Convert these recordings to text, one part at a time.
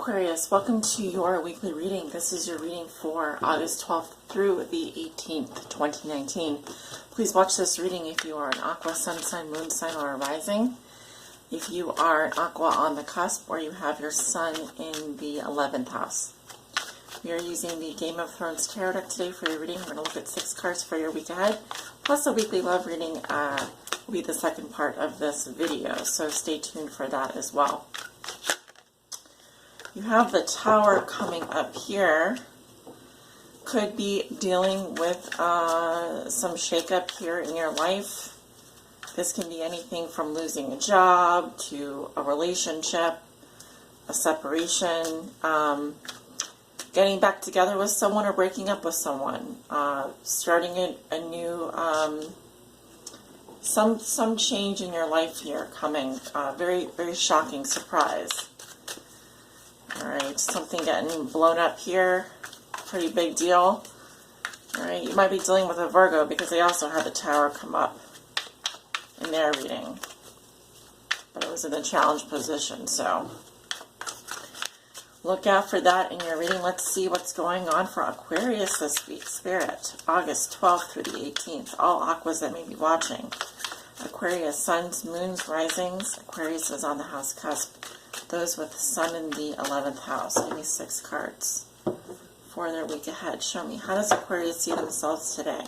Aquarius, welcome to your weekly reading. This is your reading for August 12th through the 18th, 2019. Please watch this reading if you are an Aqua, Sun sign, Moon sign, or a rising. If you are an Aqua on the cusp or you have your Sun in the 11th house. We are using the Game of Thrones Tarot deck today for your reading. We're going to look at 6 cards for your week ahead. Plus a weekly love reading will be the second part of this video, so stay tuned for that as well. You have the Tower coming up here. Could be dealing with some shakeup here in your life. This can be anything from losing a job to a relationship, a separation, getting back together with someone or breaking up with someone, starting a new, some change in your life here coming. Very, very shocking surprise. Alright, something getting blown up here. Pretty big deal. Alright, you might be dealing with a Virgo because they also had the Tower come up in their reading. But it was in the challenge position, so look out for that in your reading. Let's see what's going on for Aquarius this week. Spirit, August 12th through the 18th. All Aquas that may be watching. Aquarius, Suns, Moons, Risings. Aquarius is on the house cusp. Those with Sun in the 11th house. Give me 6 cards for their week ahead. Show me, how does Aquarius see themselves today?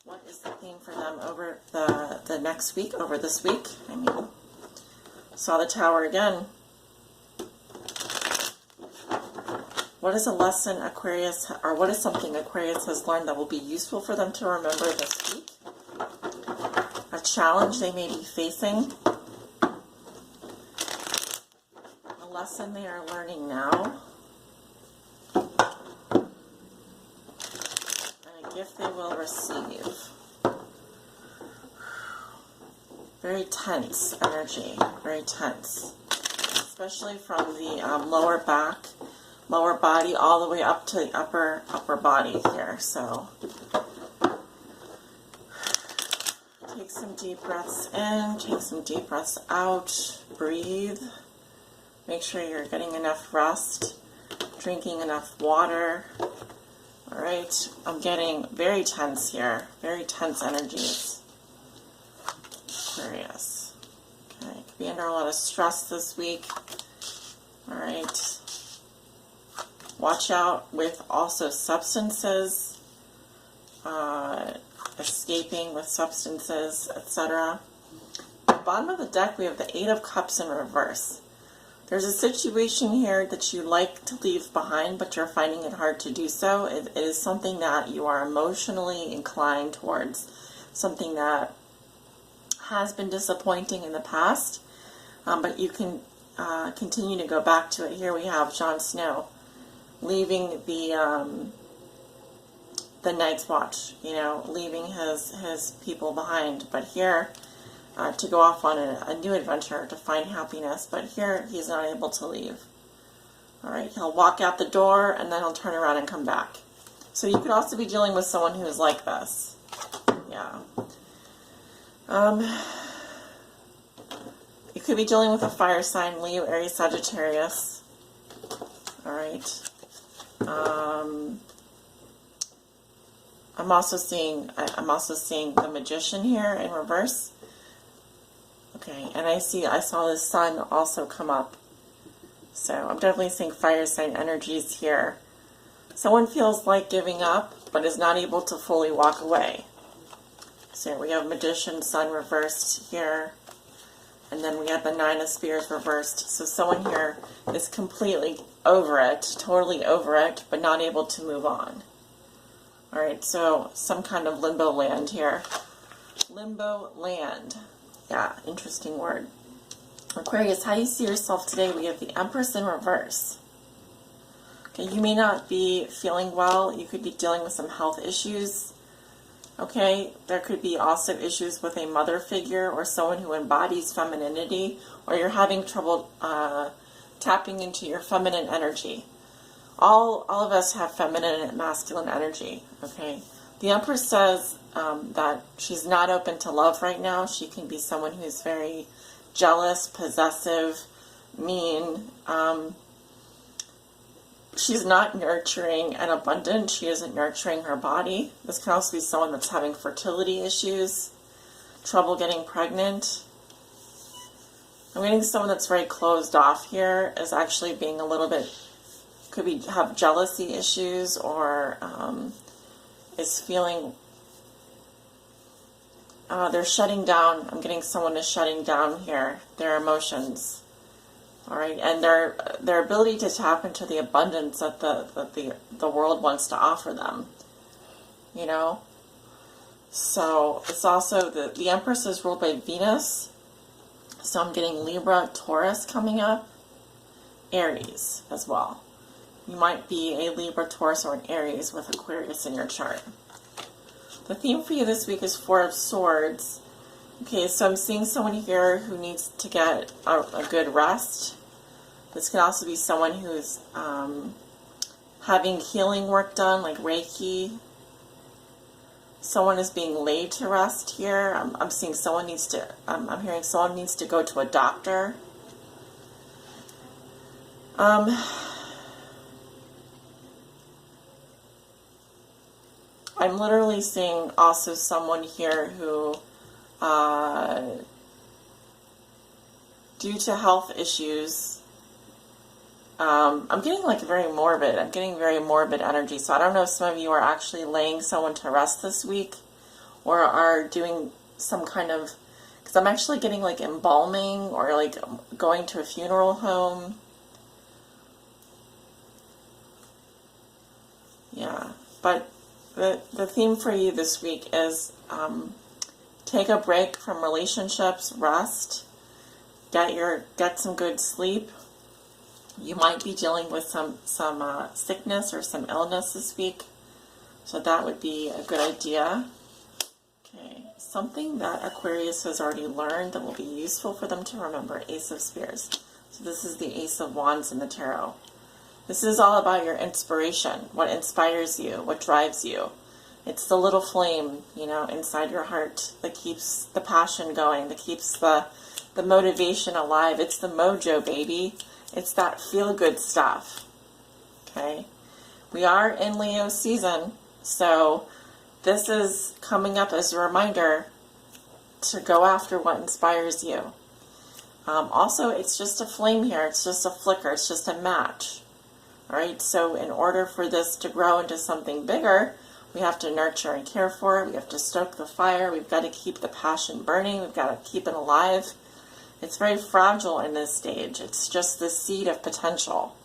What is the theme for them over the next week, over this week? I mean, saw the Tower again. What is a lesson Aquarius, or what is something Aquarius has learned that will be useful for them to remember this week? A challenge they may be facing. Lesson they are learning now, and a gift they will receive. Very tense energy, very tense, especially from the lower back, lower body, all the way up to the upper body here. So take some deep breaths in, take some deep breaths out, breathe. Make sure you're getting enough rest, drinking enough water. All right, I'm getting very tense here, very tense energies. Aquarius. Okay, could be under a lot of stress this week. All right. Watch out with also substances, escaping with substances, etc. At the bottom of the deck, we have the 8 of Cups in reverse. There's a situation here that you like to leave behind, but you're finding it hard to do so. It is something that you are emotionally inclined towards, something that has been disappointing in the past, but you can continue to go back to it. Here we have Jon Snow leaving the Night's Watch, leaving his people behind, but here to go off on a new adventure to find happiness, but here he's not able to leave. All right, he'll walk out the door and then he'll turn around and come back. So you could also be dealing with someone who is like this. Yeah. You could be dealing with a fire sign, Leo, Aries, Sagittarius. All right. I'm also seeing the Magician here in reverse. Okay, and I saw the Sun also come up. So I'm definitely seeing fire sign energies here. Someone feels like giving up, but is not able to fully walk away. So we have Magician, Sun reversed here. And then we have the 9 of Spears reversed. So someone here is completely over it, totally over it, but not able to move on. Alright, so some kind of limbo land here. Limbo land. Yeah, interesting word. Aquarius, how you see yourself today? We have the Empress in reverse. Okay, you may not be feeling well. You could be dealing with some health issues. Okay, there could be also issues with a mother figure or someone who embodies femininity, or you're having trouble tapping into your feminine energy. All of us have feminine and masculine energy, okay? The Empress says that she's not open to love right now. She can be someone who's very jealous, possessive, mean she's not nurturing and abundant. She isn't nurturing her body. This can also be someone that's having fertility issues, trouble getting pregnant. I'm getting someone that's very closed off here is actually being a little bit, could be have jealousy issues, or is feeling they're shutting down. I'm getting someone is shutting down here their emotions. All right, and their ability to tap into the abundance that the world wants to offer them. You know, so it's also the Empress is ruled by Venus. So I'm getting Libra, Taurus coming up, Aries as well. You might be a Libra, Taurus, or an Aries with Aquarius in your chart. The theme for you this week is Four of Swords. Okay, so I'm seeing someone here who needs to get a good rest. This can also be someone who's having healing work done, like Reiki. Someone is being laid to rest here. I'm seeing someone needs to, I'm hearing someone needs to go to a doctor. I'm literally seeing also someone here who, due to health issues, I'm getting like very morbid. I'm getting very morbid energy. So I don't know if some of you are actually laying someone to rest this week, or are doing some kind of, because I'm actually getting like embalming, or like going to a funeral home. Yeah, but the theme for you this week is take a break from relationships, rest, get some good sleep. You might be dealing with some sickness or some illness this week, so that would be a good idea. Okay, something that Aquarius has already learned that will be useful for them to remember, Ace of Spears. So this is the Ace of Wands in the Tarot. This is all about your inspiration, what inspires you, what drives you. It's the little flame, you know, inside your heart that keeps the passion going, that keeps the motivation alive. It's the mojo, baby. It's that feel-good stuff, okay? We are in Leo season, so this is coming up as a reminder to go after what inspires you. Also, it's just a flame here. It's just a flicker. It's just a match, all right? So in order for this to grow into something bigger, we have to nurture and care for it. We have to stoke the fire. We've got to keep the passion burning. We've got to keep it alive. It's very fragile in this stage. It's just the seed of potential.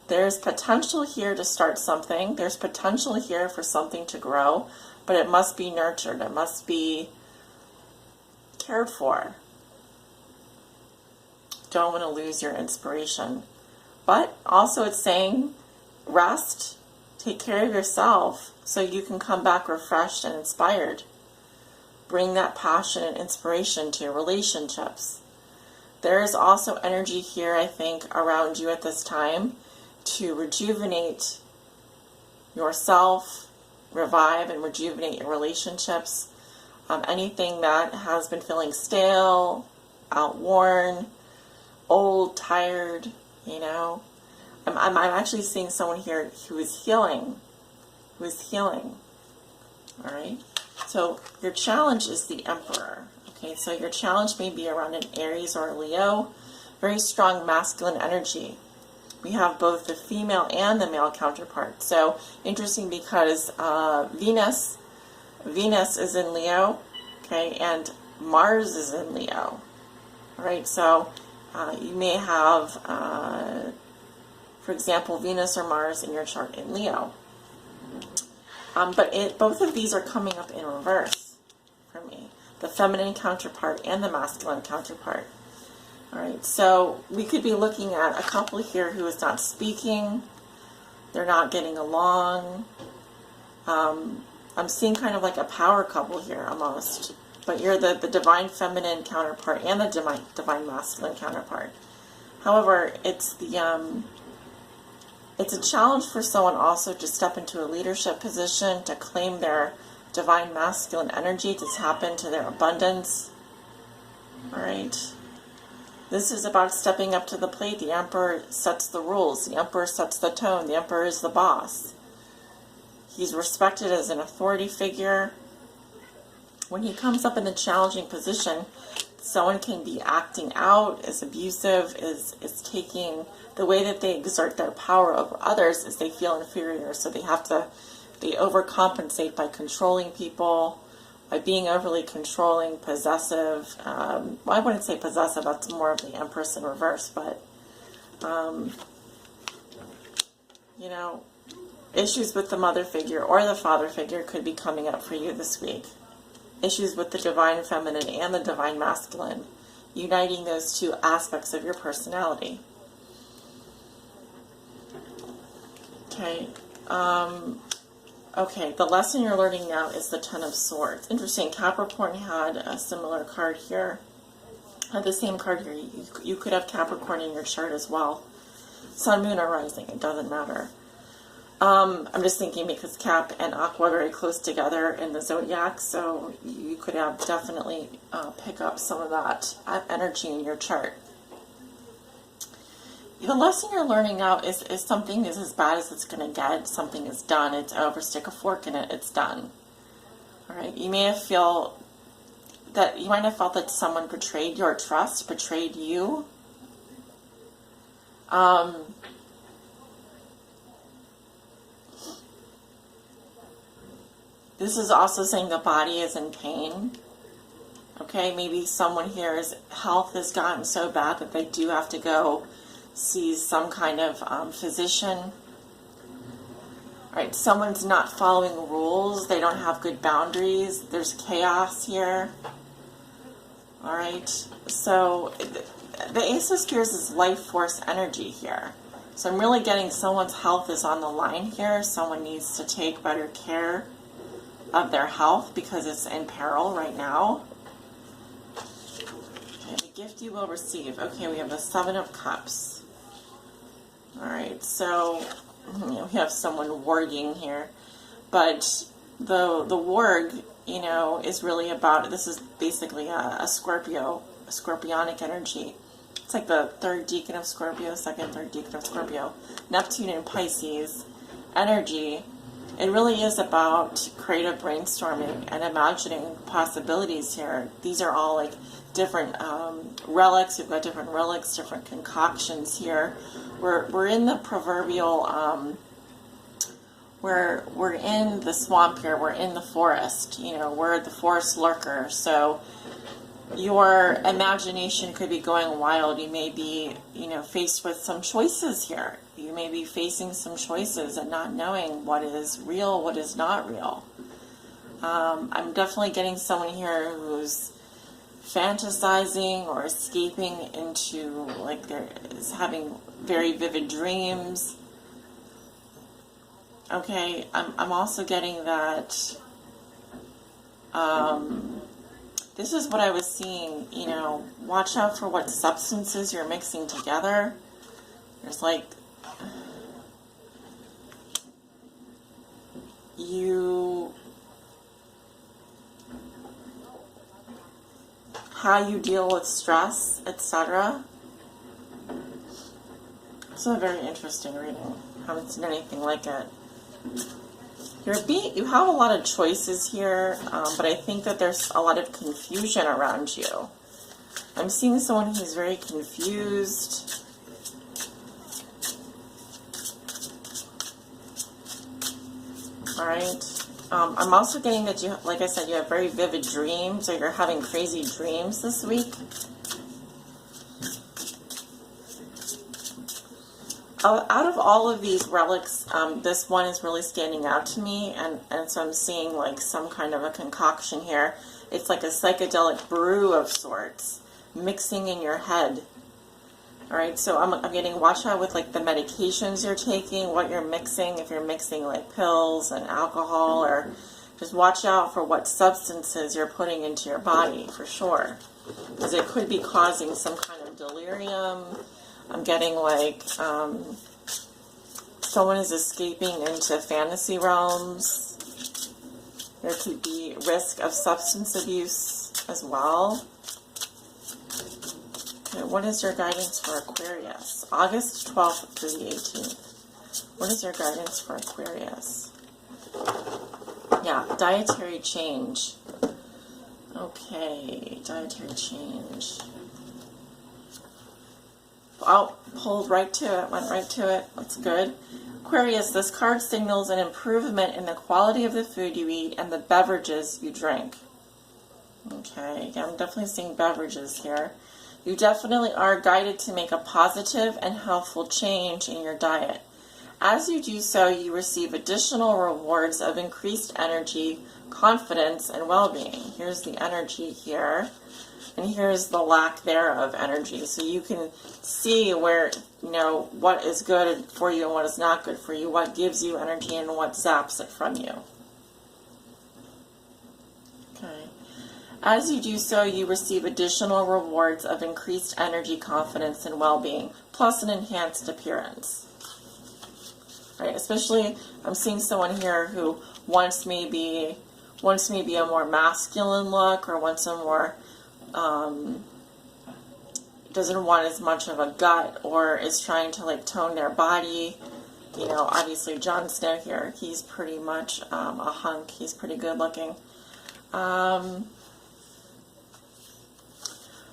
There's potential here to start something. There's potential here for something to grow, but it must be nurtured. It must be cared for. Don't want to lose your inspiration. But also it's saying rest, take care of yourself so you can come back refreshed and inspired. Bring that passion and inspiration to your relationships. There is also energy here, I think, around you at this time to rejuvenate yourself, revive and rejuvenate your relationships. Anything that has been feeling stale, outworn, old, tired, you know. I'm actually seeing someone here who is healing. All right. So your challenge is the Emperor. Okay, so your challenge may be around an Aries or a Leo. Very strong masculine energy. We have both the female and the male counterpart. So interesting because Venus is in Leo, okay, and Mars is in Leo. All right, so you may have, for example, Venus or Mars in your chart in Leo. But both of these are coming up in reverse for me. The feminine counterpart and the masculine counterpart. All right, so we could be looking at a couple here who is not speaking. They're not getting along. I'm seeing kind of like a power couple here almost. But you're the divine feminine counterpart and the divine masculine counterpart. However, it's a challenge for someone also to step into a leadership position, to claim their divine masculine energy, to tap into their abundance. All right. This is about stepping up to the plate. The Emperor sets the rules. The Emperor sets the tone. The Emperor is the boss. He's respected as an authority figure. When he comes up in a challenging position, someone can be acting out, is abusive, is taking the way that they exert their power over others is they feel inferior. So they overcompensate by controlling people, by being overly controlling, possessive. Well, I wouldn't say possessive, that's more of the Empress in reverse, but, you know, issues with the mother figure or the father figure could be coming up for you this week. Issues with the divine feminine and the divine masculine, uniting those two aspects of your personality. Okay. Okay, the lesson you're learning now is the Ten of Swords. Interesting, Capricorn had a similar card here. Had the same card here. You could have Capricorn in your chart as well. Sun, Moon, or Rising, it doesn't matter. I'm just thinking because Cap and Aqua are very close together in the zodiac, so you could have definitely pick up some of that energy in your chart. The lesson you're learning now is something is as bad as it's going to get. Something is done. It's over. Stick a fork in it. It's done. All right. You might have felt that someone betrayed your trust, betrayed you. This is also saying the body is in pain. Okay, maybe someone here's health has gotten so bad that they do have to go see some kind of physician. All right, someone's not following rules. They don't have good boundaries. There's chaos here. All right, so the Ace of Spears is life force energy here. So I'm really getting someone's health is on the line here. Someone needs to take better care of their health because it's in peril right now. Okay, the gift you will receive. Okay, we have the Seven of Cups. All right, so we have someone warging here, but the warg, is really about, this is basically a Scorpio, a Scorpionic energy. It's like the third decan of Scorpio, third decan of Scorpio. Neptune and Pisces energy. It really is about creative brainstorming and imagining possibilities here. These are all like different relics. We've got different relics, different concoctions here. We're in the proverbial, we're in the swamp here. We're in the forest. We're the forest lurker. So your imagination could be going wild. You may be, faced with some choices here. You may be facing some choices and not knowing what is real, what is not real. I'm definitely getting someone here who's fantasizing or escaping into, like, is having very vivid dreams. Okay, I'm also getting that, this is what I was seeing, watch out for what substances you're mixing together. There's like, how you deal with stress, etc. It's a very interesting reading. Haven't seen anything like it. You have a lot of choices here, but I think that there's a lot of confusion around you. I'm seeing someone who's very confused. All right. I'm also getting that you, like I said, you have very vivid dreams, or you're having crazy dreams this week. Out of all of these relics, this one is really standing out to me, and so I'm seeing like some kind of a concoction here. It's like a psychedelic brew of sorts, mixing in your head. All right, so I'm getting, watch out with like the medications you're taking, what you're mixing, if you're mixing like pills and alcohol, or just watch out for what substances you're putting into your body for sure, because it could be causing some kind of delirium. I'm getting like someone is escaping into fantasy realms. There could be risk of substance abuse as well. Okay, what is your guidance for Aquarius? August 12th through the 18th. What is your guidance for Aquarius? Yeah, dietary change. Okay, dietary change. Oh, pulled right to it, went right to it. That's good. Aquarius, this card signals an improvement in the quality of the food you eat and the beverages you drink. Okay, I'm definitely seeing beverages here. You definitely are guided to make a positive and healthful change in your diet. As you do so, you receive additional rewards of increased energy, confidence, and well-being. Here's the energy here, and here's the lack thereof energy. So you can see where, what is good for you and what is not good for you, what gives you energy and what zaps it from you. Okay. As you do so, you receive additional rewards of increased energy, confidence, and well-being, plus an enhanced appearance. Right? Especially, I'm seeing someone here who wants maybe a more masculine look, or wants a more, doesn't want as much of a gut, or is trying to tone their body. Obviously Jon Snow here, he's pretty much a hunk. He's pretty good looking.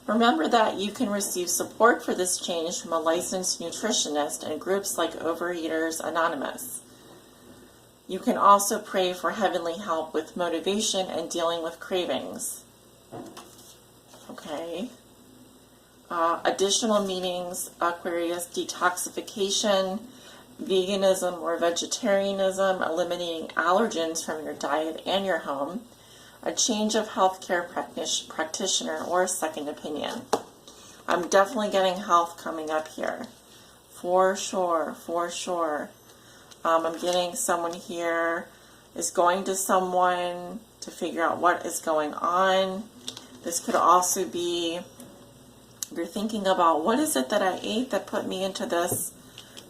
Remember that you can receive support for this change from a licensed nutritionist and groups like Overeaters Anonymous. You can also pray for heavenly help with motivation and dealing with cravings. Okay. Additional meanings: Aquarius, detoxification, veganism or vegetarianism, eliminating allergens from your diet and your home, a change of healthcare practitioner, or a second opinion. I'm definitely getting health coming up here. For sure, for sure. I'm getting someone here is going to someone to figure out what is going on. This could also be, you're thinking about, what is it that I ate that put me into this,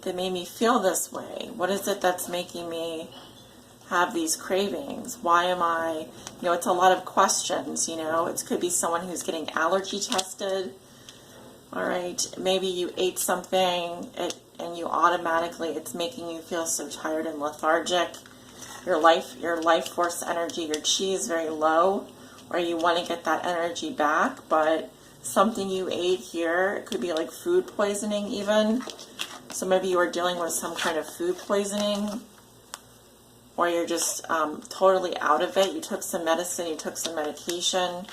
that made me feel this way? What is it that's making me have these cravings? Why am I, it's a lot of questions, It could be someone who's getting allergy tested. All right, maybe you ate something and you automatically, it's making you feel so tired and lethargic. Your life force energy, your chi is very low, or you want to get that energy back, but something you ate here, it could be like food poisoning even. So maybe you are dealing with some kind of food poisoning, or you're just totally out of it. You took some medicine, you took some medication.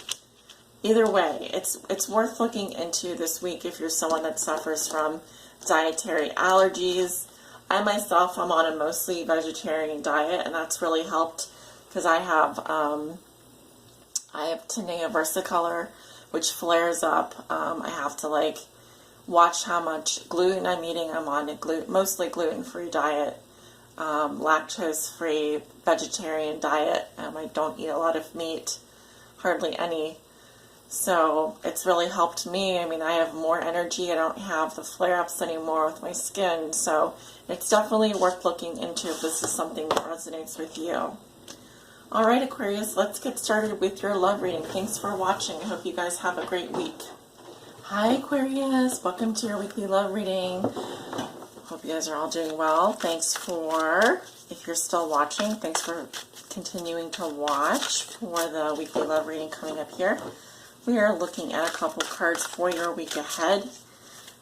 Either way, it's worth looking into this week if you're someone that suffers from dietary allergies. I myself, I'm on a mostly vegetarian diet, and that's really helped because I have tinea versicolor, which flares up. I have to watch how much gluten I'm eating. I'm on a mostly gluten-free diet, lactose-free vegetarian diet. I don't eat a lot of meat, hardly any. So it's really helped me. I have more energy. I don't have the flare-ups anymore with my skin. So it's definitely worth looking into if this is something that resonates with you. All right, Aquarius, let's get started with your love reading. Thanks for watching. I hope you guys have a great week. Hi, Aquarius. Welcome to your weekly love reading. Hope you guys are all doing well. Thanks for, if you're still watching, thanks for continuing to watch for the weekly love reading coming up here. We are looking at a couple cards for your week ahead.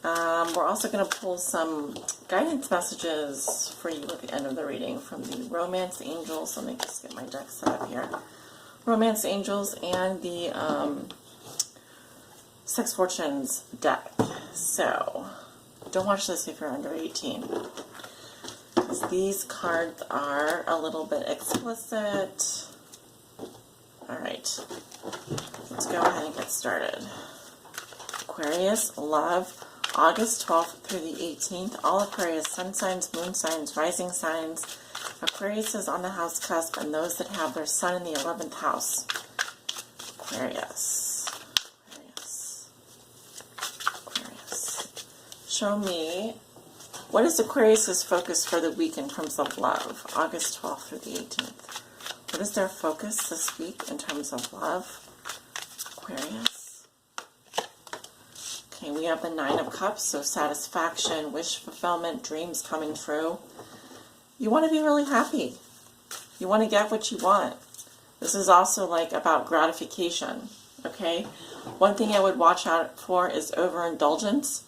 We're also going to pull some guidance messages for you at the end of the reading from the Romance Angels. Let me just get my deck set up here. Romance Angels and the Six Fortunes deck. So, don't watch this if you're under 18. Because these cards are a little bit explicit. Alright, let's go ahead and get started. Aquarius, love, August 12th through the 18th. All Aquarius, sun signs, moon signs, rising signs. Aquarius is on the house cusp, and those that have their sun in the 11th house. Aquarius. Show me, what is Aquarius's focus for the week in terms of love? August 12th through the 18th. What is their focus this week in terms of love? Aquarius. Okay, we have the Nine of Cups, so satisfaction, wish fulfillment, dreams coming true. You want to be really happy. You want to get what you want. This is also like about gratification, okay? One thing I would watch out for is overindulgence,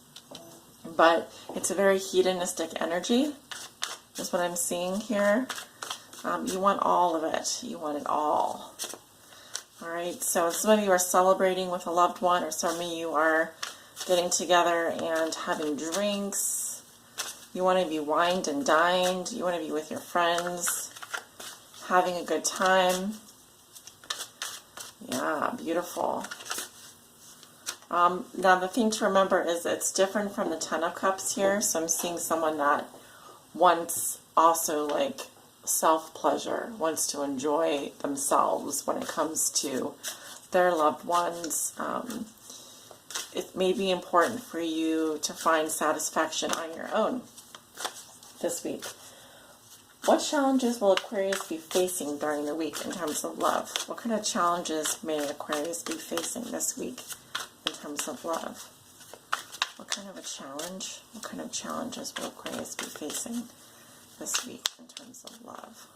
but it's a very hedonistic energy, is what I'm seeing here. You want all of it. You want it all. All right, so some of you are celebrating with a loved one, or some of you are getting together and having drinks. You want to be wined and dined. You want to be with your friends, having a good time. Yeah, beautiful. Now the thing to remember is it's different from the Ten of Cups here. So I'm seeing someone that wants also like self-pleasure, wants to enjoy themselves when it comes to their loved ones. It may be important for you to find satisfaction on your own this week. What challenges will Aquarius be facing during the week in terms of love? What kind of challenges may Aquarius be facing this week in terms of love? What kind of a challenge? What kind of challenges will Aquarius be facing this week in terms of love?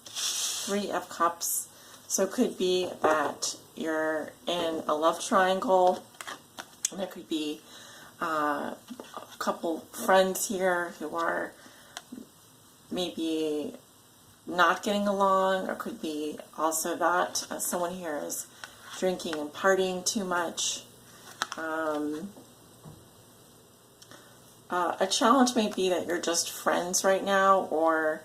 Three of Cups. So it could be that you're in a love triangle. There could be a couple friends here who are maybe not getting along, or could be also that someone here is drinking and partying too much. A challenge may be that you're just friends right now, or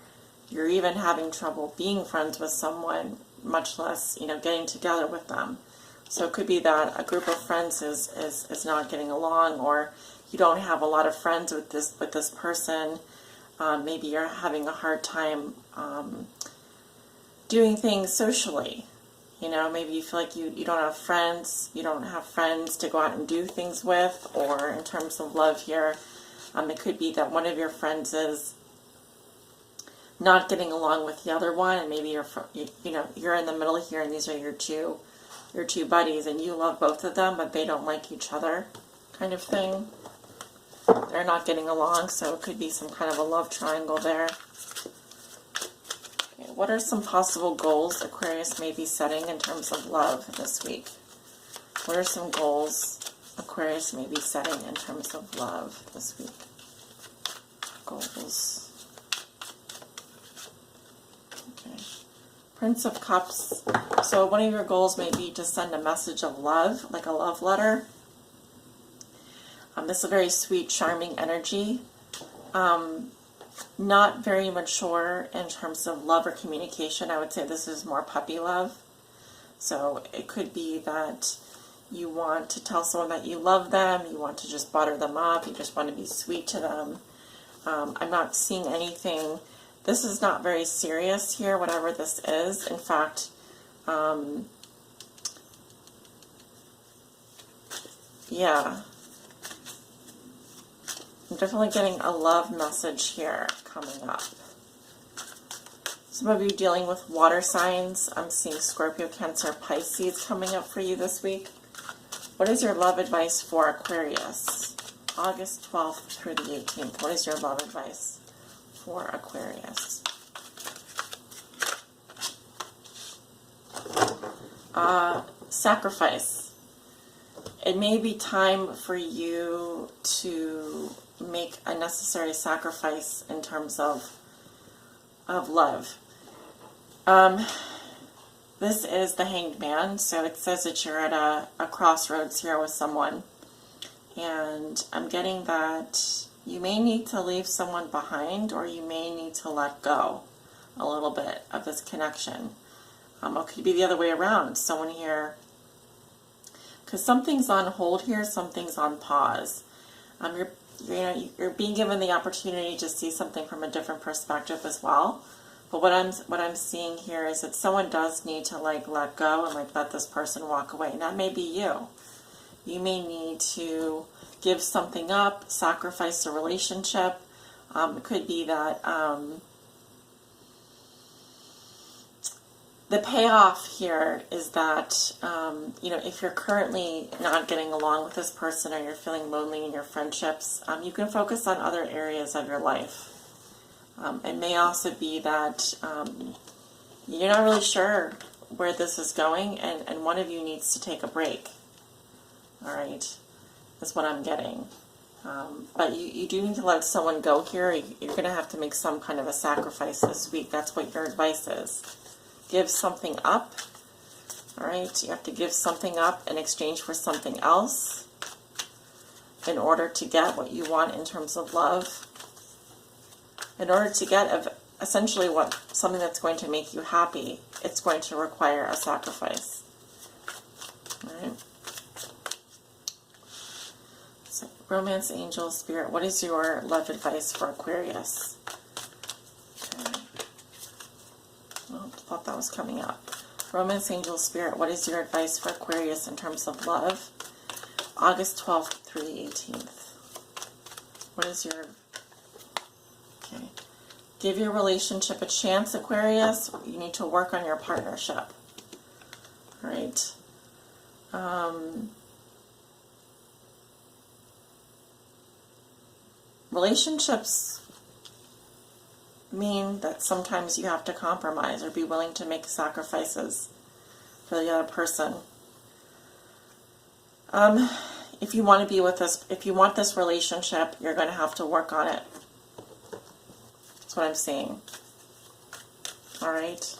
you're even having trouble being friends with someone, much less, getting together with them. So it could be that a group of friends is not getting along, or you don't have a lot of friends with this person. Maybe you're having a hard time doing things socially. Maybe you feel like you don't have friends. You don't have friends to go out and do things with, or in terms of love here, it could be that one of your friends is not getting along with the other one, and maybe you're in the middle here, and these are your two buddies, and you love both of them, but they don't like each other, kind of thing. They're not getting along, so it could be some kind of a love triangle there. Okay, what are some possible goals Aquarius may be setting in terms of love this week? What are some goals Aquarius may be setting in terms of love this week? Goals. Okay. Prince of Cups. So one of your goals may be to send a message of love, like a love letter. This is a very sweet, charming energy. Not very mature in terms of love or communication. I would say this is more puppy love. So it could be that you want to tell someone that you love them, you want to just butter them up, you just want to be sweet to them. I'm not seeing anything. This is not very serious here, whatever this is. In fact, yeah. I'm definitely getting a love message here coming up. Some of you dealing with water signs. I'm seeing Scorpio, Cancer, Pisces coming up for you this week. What is your love advice for Aquarius? August 12th through the 18th. What is your love advice for Aquarius? Sacrifice. It may be time for you to make a necessary sacrifice in terms of love. This is the Hanged Man, so it says that you're at a crossroads here with someone, and I'm getting that you may need to leave someone behind, or you may need to let go a little bit of this connection. It could be the other way around. Someone here, because something's on hold here, something's on pause. You're being given the opportunity to see something from a different perspective as well. But what I'm seeing here is that someone does need to let go and let this person walk away. And that may be you. You may need to give something up, sacrifice a relationship. It could be that the payoff here is that, you know, if you're currently not getting along with this person or you're feeling lonely in your friendships, you can focus on other areas of your life. It may also be that you're not really sure where this is going, and one of you needs to take a break. All right, that's what I'm getting. But you do need to let someone go here. You're going to have to make some kind of a sacrifice this week. That's what your advice is. Give something up. All right, you have to give something up in exchange for something else in order to get what you want in terms of love. In order to get essentially something that's going to make you happy, it's going to require a sacrifice. All right. So, Romance, Angel, Spirit, what is your love advice for Aquarius? Okay. Well, I thought that was coming up. Romance, Angel, Spirit, what is your advice for Aquarius in terms of love? August 12th through the 18th. What is your... Okay. Give your relationship a chance, Aquarius. You need to work on your partnership. All right. Relationships mean that sometimes you have to compromise or be willing to make sacrifices for the other person. If you want to be with this, if you want this relationship, you're going to have to work on it. That's what I'm seeing. All right.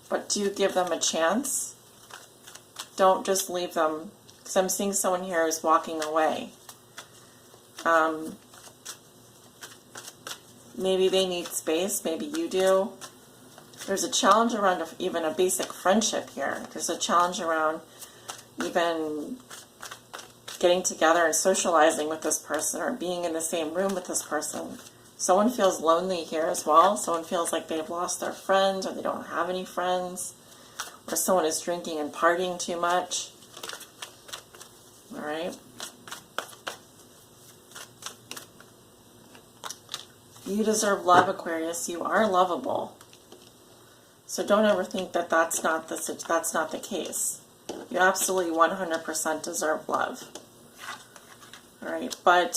But do give them a chance. Don't just leave them, because I'm seeing someone here who's walking away. Maybe they need space, maybe you do. There's a challenge around even a basic friendship here. There's a challenge around even getting together and socializing with this person or being in the same room with this person. Someone feels lonely here as well. Someone feels like they've lost their friends or they don't have any friends. Or someone is drinking and partying too much. All right. You deserve love, Aquarius. You are lovable. So don't ever think that that's not the case. You absolutely 100% deserve love. All right, but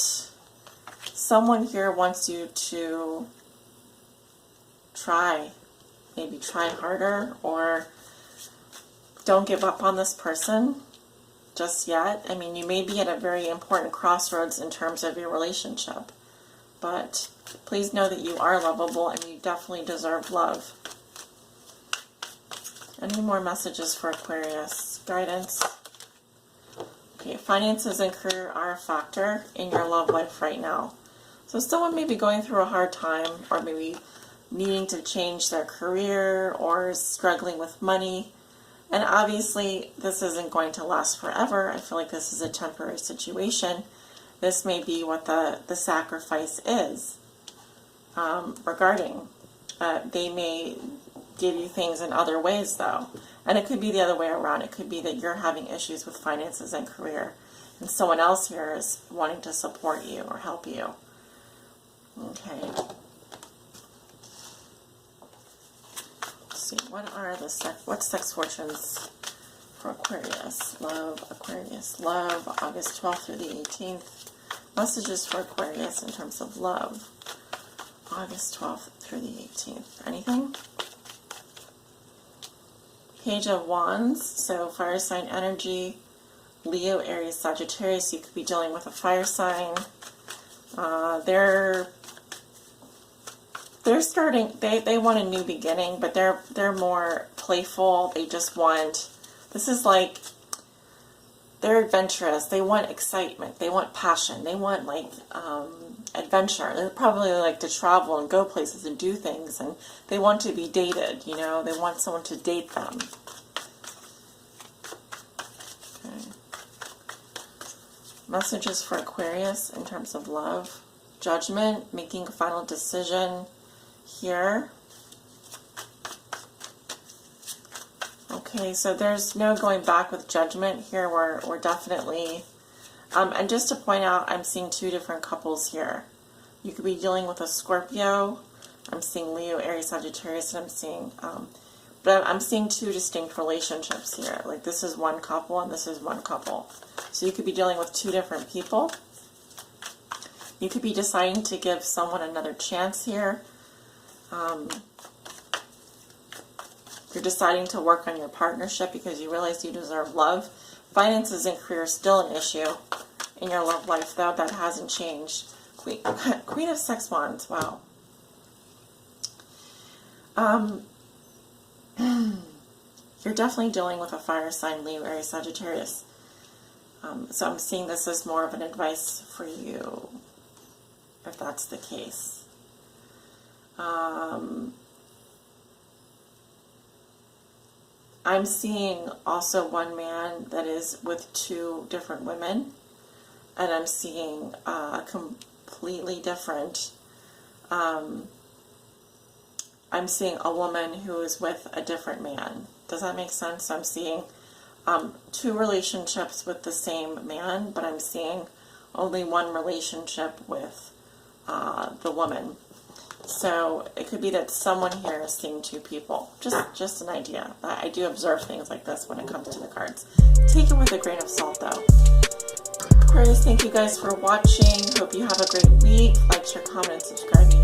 someone here wants you to try, maybe try harder, or don't give up on this person just yet. I mean, you may be at a very important crossroads in terms of your relationship, but please know that you are lovable and you definitely deserve love. Any more messages for Aquarius? Guidance. Okay, finances and career are a factor in your love life right now. So someone may be going through a hard time, or maybe needing to change their career, or struggling with money. And obviously, this isn't going to last forever. I feel like this is a temporary situation. This may be what the sacrifice is regarding. They may give you things in other ways, though. And it could be the other way around. It could be that you're having issues with finances and career, and someone else here is wanting to support you or help you. Okay. Let's see. What's sex fortunes for Aquarius? Love, Aquarius. Love, August 12th through the 18th. Messages for Aquarius in terms of love. August 12th through the 18th. Anything? Page of Wands, so fire sign energy, Leo, Aries, Sagittarius. You could be dealing with a fire sign. They're starting. They want a new beginning, but they're more playful. They just want. This is like they're adventurous. They want excitement. They want passion. They want like adventure. They probably like to travel and go places and do things, and they want to be dated. You know, they want someone to date them. Okay. Messages for Aquarius in terms of love. Judgment, making a final decision here. Okay, so there's no going back with judgment here. We're definitely, and just to point out, I'm seeing two different couples here. You could be dealing with a Scorpio. I'm seeing Leo, Aries, Sagittarius, and I'm seeing But I'm seeing two distinct relationships here. Like this is one couple and this is one couple. So you could be dealing with two different people. You could be deciding to give someone another chance here. You're deciding to work on your partnership because you realize you deserve love. Finances and career are still an issue in your love life, though. That hasn't changed. Queen of Six Wands. Wow. You're definitely dealing with a fire sign, Leo, Aries, Sagittarius. So I'm seeing this as more of an advice for you, if that's the case. I'm seeing also one man that is with two different women, and I'm seeing completely different. I'm seeing a woman who is with a different man. Does that make sense? I'm seeing two relationships with the same man, but I'm seeing only one relationship with the woman. So it could be that someone here is seeing two people. Just an idea. I do observe things like this when it comes to the cards. Take it with a grain of salt, though. Aquarius, thank you guys for watching. Hope you have a great week. Like, share, comment, and subscribe.